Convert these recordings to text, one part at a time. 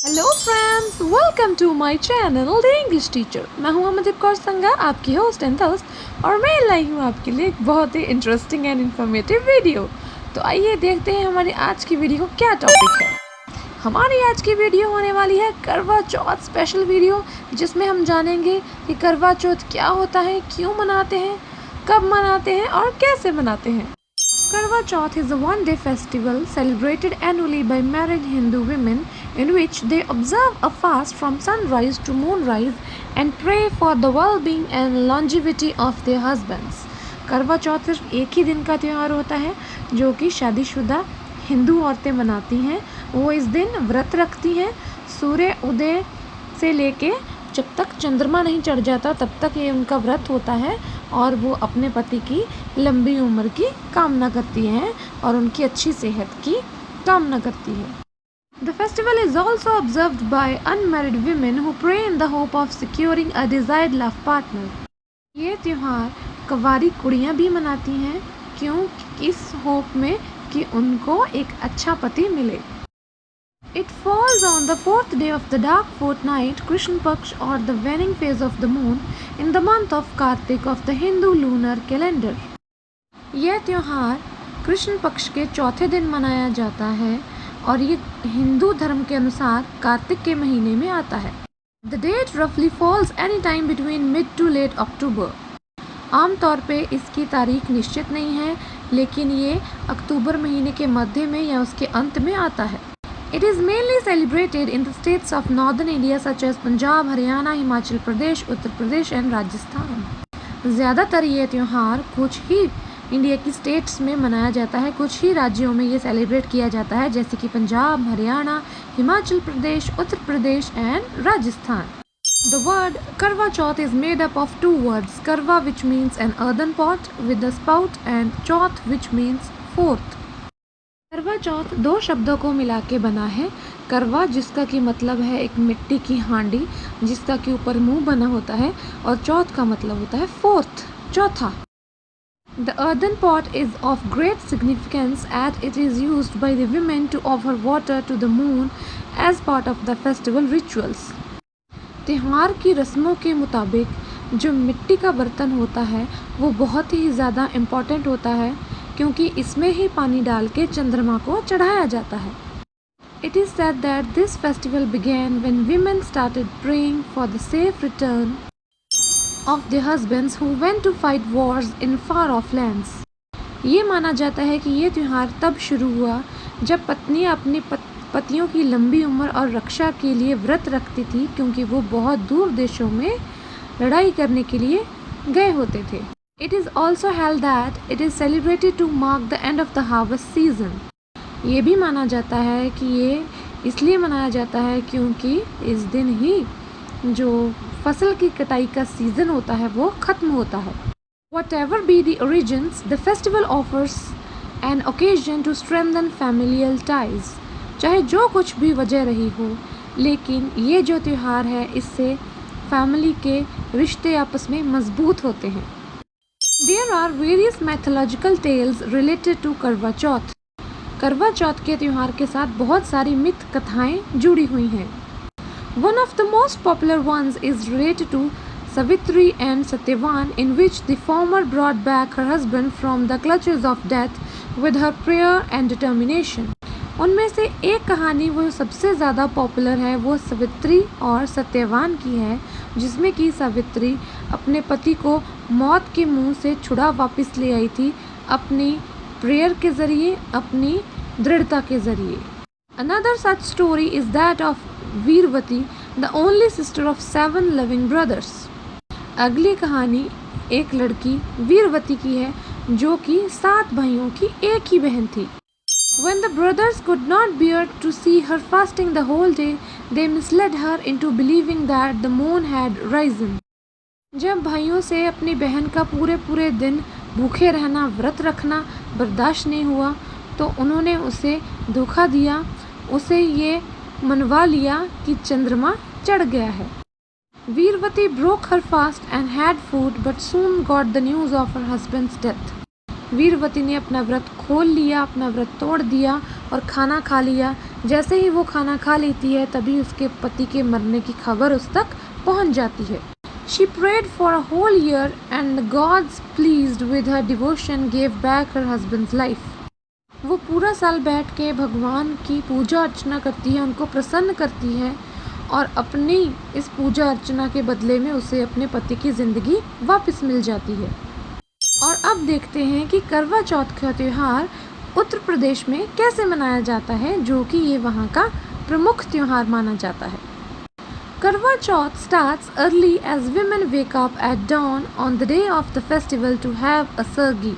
Hello friends, welcome to my channel the English teacher. मैं हूं अमनदीप कौर संगा, आपकी होस्ट एंड होस्ट, और मैं लाई हूं आपके लिए एक बहुत ही इंटरेस्टिंग एंड इन्फॉर्मेटिव वीडियो। तो आइए देखते हैं हमारी आज की वीडियो का क्या टॉपिक है। हमारी आज की वीडियो होने वाली है करवा चौथ स्पेशल वीडियो, जिसमें हम जानेंगे कि करवा चौथ क्या होता है, क्यों मनाते हैं, कब मनाते हैं और कैसे मनाते हैं। Karwa Chauth is a one-day festival celebrated annually by married Hindu women in which they observe a fast from sunrise to moonrise and pray for the well-being and longevity of their husbands. करवा चौथ सिर्फ एक ही दिन का त्यौहार होता है जो कि शादीशुदा हिंदू औरतें मनाती हैं। वो इस दिन व्रत रखती हैं। सूर्य उदय से लेके जब तक चंद्रमा नहीं चढ़ जाता तब तक ये उनका व्रत होता है और वो अपने पति की लंबी उम्र की कामना करती हैं और उनकी अच्छी सेहत की कामना करती है। The festival is also observed by unmarried women who pray in the hope of securing a desired love partner. ये त्यौहार कवारी कुड़ियाँ भी मनाती हैं, क्यों? इस होप में कि उनको एक अच्छा पति मिले। It falls on the fourth day of the dark fortnight, Krishna Paksh, or the waning phase of the moon, in the month of Kartik of the Hindu lunar calendar. यह त्यौहार कृष्ण पक्ष के चौथे दिन मनाया जाता है और ये हिंदू धर्म के अनुसार कार्तिक के महीने में आता है। The date roughly falls any time between mid to late October. आमतौर पे इसकी तारीख निश्चित नहीं है, लेकिन ये अक्टूबर महीने के मध्य में या उसके अंत में आता है। It is mainly celebrated in the states of northern India such as Punjab, Haryana, Himachal Pradesh, Uttar Pradesh and Rajasthan. ज़्यादातर ये त्यौहार कुछ ही इंडिया की स्टेट्स में मनाया जाता है, कुछ ही राज्यों में ये सेलिब्रेट किया जाता है, जैसे कि Punjab, Haryana, Himachal Pradesh, Uttar Pradesh and Rajasthan. The word Karwa Chauth is made up of two words, Karwa which means an earthen pot with a spout and Chauth which means fourth. करवा चौथ दो शब्दों को मिला के बना है। करवा जिसका कि मतलब है एक मिट्टी की हांडी जिसका कि ऊपर मुंह बना होता है, और चौथ का मतलब होता है फोर्थ, चौथा। The earthen pot is of great significance as it is used by the women to offer water to the moon as part of the festival rituals. त्यौहार की रस्मों के मुताबिक जो मिट्टी का बर्तन होता है वो बहुत ही ज़्यादा इम्पॉर्टेंट होता है, क्योंकि इसमें ही पानी डाल के चंद्रमा को चढ़ाया जाता है। It is said that this festival began when women started praying for the safe return of their husbands who went to fight wars in far off lands. ये माना जाता है कि ये त्यौहार तब शुरू हुआ जब पत्नियां अपने पतियों की लंबी उम्र और रक्षा के लिए व्रत रखती थी, क्योंकि वो बहुत दूर देशों में लड़ाई करने के लिए गए होते थे। It is also held that it is celebrated to mark the end of the harvest season. ये भी माना जाता है कि ये इसलिए मनाया जाता है क्योंकि इस दिन ही जो फसल की कटाई का सीजन होता है वो खत्म होता है। Whatever be the origins, the festival offers an occasion to strengthen familial ties. चाहे जो कुछ भी वजह रही हो, लेकिन ये जो त्यौहार है इससे फैमिली के रिश्ते आपस में मजबूत होते हैं। There are various mythological tales related to करवा चौथ. करवा चौथ के त्यौहार के साथ बहुत सारी मिथ कथाएं जुड़ी हुई हैं। One of the most popular ones is related to Savitri and Satyavan, in which the former brought back her husband from the clutches of death with her prayer and determination. उनमें से एक कहानी वो सबसे ज़्यादा पॉपुलर है, वो सावित्री और सत्यवान की है, जिसमें कि सावित्री अपने पति को मौत के मुंह से छुड़ा वापस ले आई थी अपनी प्रेयर के ज़रिए, अपनी दृढ़ता के ज़रिए। Another such story is that of Veervati, the only sister of 7 living brothers. अगली कहानी एक लड़की वीरवती की है जो कि 7 भाइयों की एक ही बहन थी। When the brothers could not bear to see her fasting the whole day, they misled her into believing that the moon had risen. जब भाइयों से अपनी बहन का पूरे दिन भूखे रहना, व्रत रखना बर्दाश्त नहीं हुआ, तो उन्होंने उसे धोखा दिया, उसे ये मनवा लिया कि चंद्रमा चढ़ गया है। Veervati broke her fast and had food, but soon got the news of her husband's death. Veervati ने अपना व्रत खोल लिया, अपना व्रत तोड़ दिया और खाना खा लिया, जैसे ही वो खाना खा लेती है तभी उसके पति के मरने की खबर उस तक पहुंच जाती है। She prayed for a whole year and the gods, pleased with her devotion, gave back her husband's life. वो पूरा साल बैठ के भगवान की पूजा अर्चना करती है, उनको प्रसन्न करती है और अपनी इस पूजा अर्चना के बदले में उसे अपने पति की ज़िंदगी वापस मिल जाती है। और अब देखते हैं कि करवा चौथ का त्यौहार उत्तर प्रदेश में कैसे मनाया जाता है, जो कि ये वहाँ का प्रमुख त्यौहार माना जाता है। Karwa Chauth starts early as women wake up at dawn on the day of the festival to have a sargi.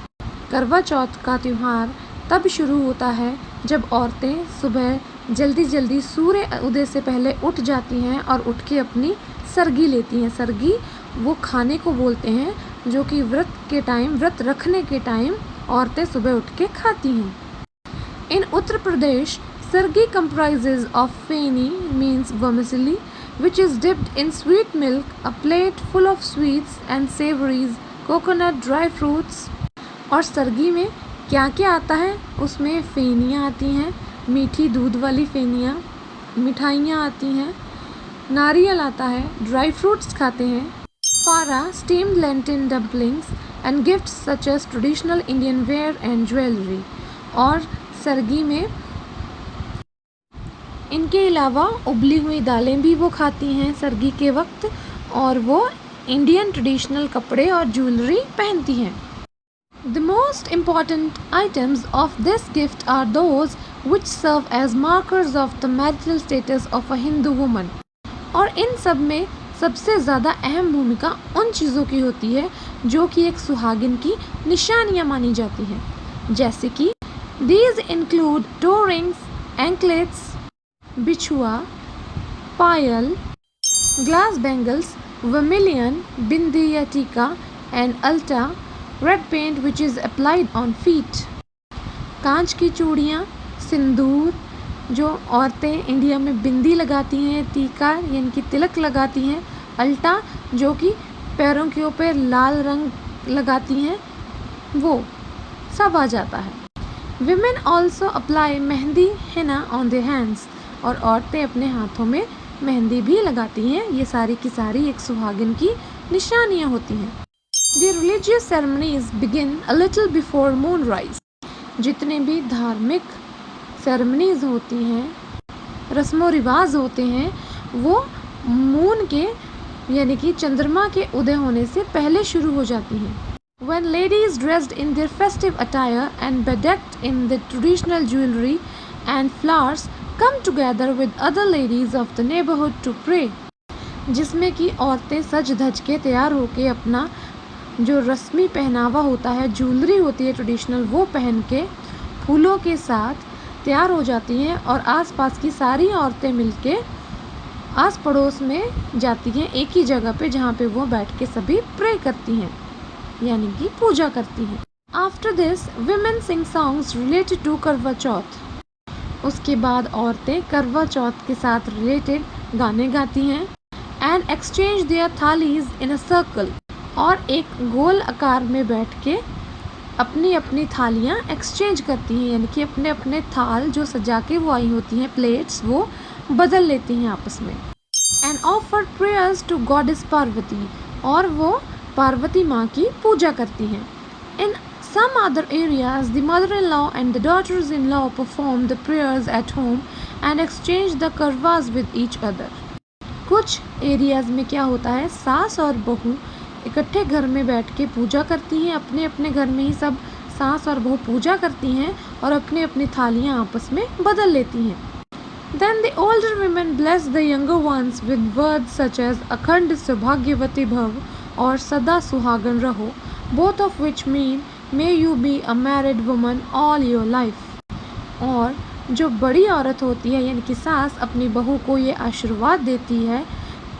करवा चौथ का त्यौहार तब शुरू होता है जब औरतें सुबह जल्दी जल्दी सूर्य उदय से पहले उठ जाती हैं और उठ के अपनी सरगी लेती हैं। सरगी वो खाने को बोलते हैं जो कि व्रत रखने के टाइम औरतें सुबह उठ के खाती हैं। In Uttar Pradesh, sargi comprises of feni, means vermicelli, which is dipped in sweet milk, a plate full of sweets and savories, coconut, dry fruits। और सरगी में क्या क्या आता है? उसमें फेनियाँ आती हैं, मीठी दूध वाली फेनियाँ, मिठाइयाँ आती हैं, नारियल आता है, ड्राई फ्रूट्स खाते हैं, फारा, steamed lentil dumplings and gifts such as traditional Indian wear and jewelry। और सरगी में इनके अलावा उबली हुई दालें भी वो खाती हैं सरगी के वक्त, और वो इंडियन ट्रेडिशनल कपड़े और ज्वेलरी पहनती हैं। The most important items of this gift are those which serve as markers of the marital status of a Hindu woman। और इन सब में सबसे ज़्यादा अहम भूमिका उन चीज़ों की होती है जो कि एक सुहागिन की निशानियाँ मानी जाती हैं, जैसे कि These include toe rings, anklets, बिछुआ, पायल, glass bangles, vermilion, bindi या टीका, and alta, red paint which is applied on feet। कांच की चूड़ियाँ, सिंदूर, जो औरतें इंडिया में बिंदी लगाती हैं, टीका यानी कि तिलक लगाती हैं, अल्टा जो कि पैरों के ऊपर लाल रंग लगाती हैं, वो सब आ जाता है। Women also apply mehndi henna on their hands। और औरतें अपने हाथों में मेहंदी भी लगाती हैं। ये सारी की सारी एक सुहागिन की निशानियाँ होती हैं। The religious ceremonies begin a little before moonrise। जितने भी धार्मिक सेरेमनीज होती हैं, रस्मों रिवाज होते हैं, वो मून के यानी कि चंद्रमा के उदय होने से पहले शुरू हो जाती हैं। When ladies dressed in their festive attire and bedecked in the traditional jewelry and flowers come together with other ladies of the neighborhood to pray। जिसमें कि औरतें सज धज के तैयार होके अपना जो रस्मी पहनावा होता है, ज्वेलरी होती है ट्रेडिशनल, वो पहन के फूलों के साथ तैयार हो जाती हैं और आसपास की सारी औरतें मिलके आस पड़ोस में जाती हैं एक ही जगह पे, जहाँ पे वो बैठ के सभी प्रे करती हैं यानी कि पूजा करती हैं। After this women sing songs related to करवा चौथ। उसके बाद औरतें करवा चौथ के साथ रिलेटेड गाने गाती हैं। And exchange there thalis in a circle. और एक गोल आकार में बैठ के अपनी अपनी थालियाँ एक्सचेंज करती हैं यानी कि अपने अपने थाल जो सजा के वो आई होती हैं, प्लेट्स, वो बदल लेती हैं आपस में। And offer prayers to goddess Parvati. और वो पार्वती माँ की पूजा करती हैं। In some other areas, the mother-in-law and the daughters-in-law perform the prayers at home and exchange the karwas with each other। कुछ एरियाज़ में क्या होता है, सास और बहू इकट्ठे घर में बैठ के पूजा करती हैं, अपने अपने घर में ही सब सास और बहू पूजा करती हैं और अपने अपनी थालियाँ आपस में बदल लेती हैं। Then the older women bless the younger ones with words such as अखंड सौभाग्यवती भव और सदा सुहागन रहो, both of which mean may you be a married woman all your life। और जो बड़ी औरत होती है यानी कि सास अपनी बहू को ये आशीर्वाद देती है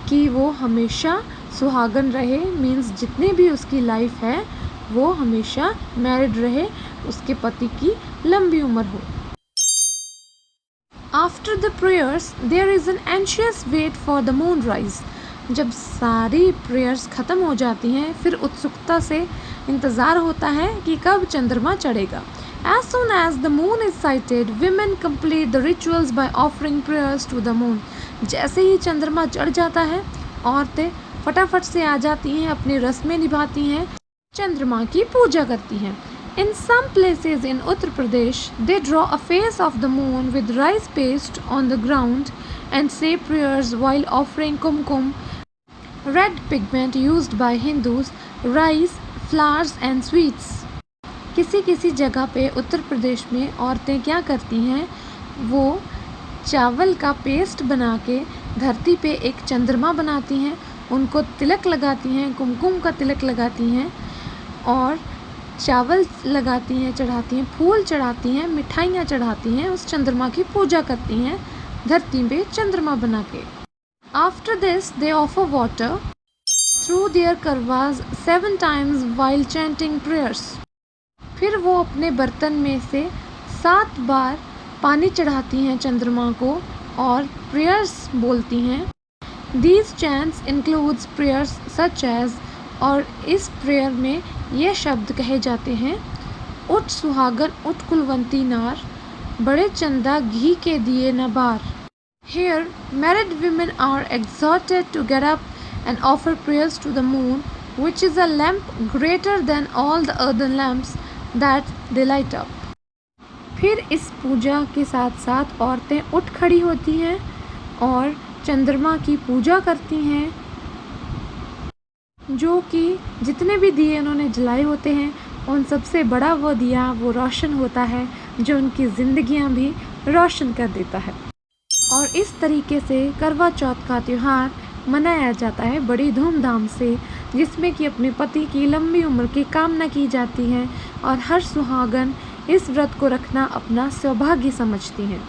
कि वो हमेशा सुहागन रहे, मीन्स जितनी भी उसकी लाइफ है वो हमेशा मैरिड रहे, उसके पति की लंबी उम्र हो। After the prayers there is an anxious wait for the moonrise. जब सारी प्रेयर्स ख़त्म हो जाती हैं फिर उत्सुकता से इंतज़ार होता है कि कब चंद्रमा चढ़ेगा। As soon as the moon is sighted, women complete the rituals by offering prayers to the moon. जैसे ही चंद्रमा चढ़ जाता है, औरतें फटाफट से आ जाती हैं, अपनी रस्में निभाती हैं, चंद्रमा की पूजा करती हैं. In some places in Uttar Pradesh, they draw a face of the moon with rice paste on the ground and say prayers while offering kumkum, red pigment used by Hindus, rice, flowers and sweets. किसी किसी जगह पे उत्तर प्रदेश में औरतें क्या करती हैं, वो चावल का पेस्ट बना के धरती पे एक चंद्रमा बनाती हैं, उनको तिलक लगाती हैं, कुमकुम का तिलक लगाती हैं और चावल लगाती हैं, चढ़ाती हैं, फूल चढ़ाती हैं, मिठाइयाँ चढ़ाती हैं, उस चंद्रमा की पूजा करती हैं धरती पे चंद्रमा बना के. After this, they offer water through their karwas 7 times while chanting prayers. फिर वो अपने बर्तन में से 7 बार पानी चढ़ाती हैं चंद्रमा को और प्रेयर्स बोलती हैं. These chants includes prayers such as, और इस प्रेयर में ये शब्द कहे जाते हैं, उठ सुहागन उठ कुलवंती नार, बड़े चंदा घी के दिए न बार. Here, married women are exhorted to get up and offer prayers to the moon, which is a lamp greater than all the other lamps that they light up. फिर इस पूजा के साथ साथ औरतें उठ खड़ी होती हैं और चंद्रमा की पूजा करती हैं, जो कि जितने भी दिए उन्होंने जलाए होते हैं उन सबसे बड़ा वो दिया वो रोशन होता है, जो उनकी ज़िंदगियां भी रोशन कर देता है. और इस तरीके से करवा चौथ का त्यौहार मनाया जाता है बड़ी धूमधाम से, जिसमें कि अपने पति की लंबी उम्र की कामना की जाती है और हर सुहागन इस व्रत को रखना अपना सौभाग्य समझती हैं.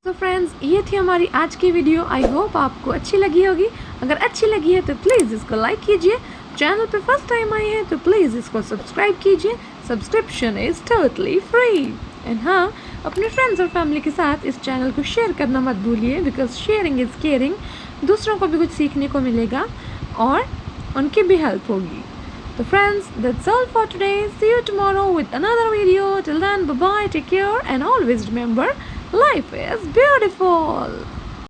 तो फ्रेंड्स, ये थी हमारी आज की वीडियो. आई होप आपको अच्छी लगी होगी. अगर अच्छी लगी है तो प्लीज़ इसको लाइक कीजिए. चैनल पे फर्स्ट टाइम आए हैं तो प्लीज़ इसको सब्सक्राइब कीजिए. Subscription is totally free. And हाँ, अपने फ्रेंड्स और फैमिली के साथ इस चैनल को शेयर करना मत भूलिए, बिकॉज शेयरिंग इज़ केयरिंग. दूसरों को भी कुछ सीखने को मिलेगा और उनकी भी हेल्प होगी. So friends, that's all for today. See you tomorrow with another video. Till then, bye bye, take care, and always remember, life is beautiful.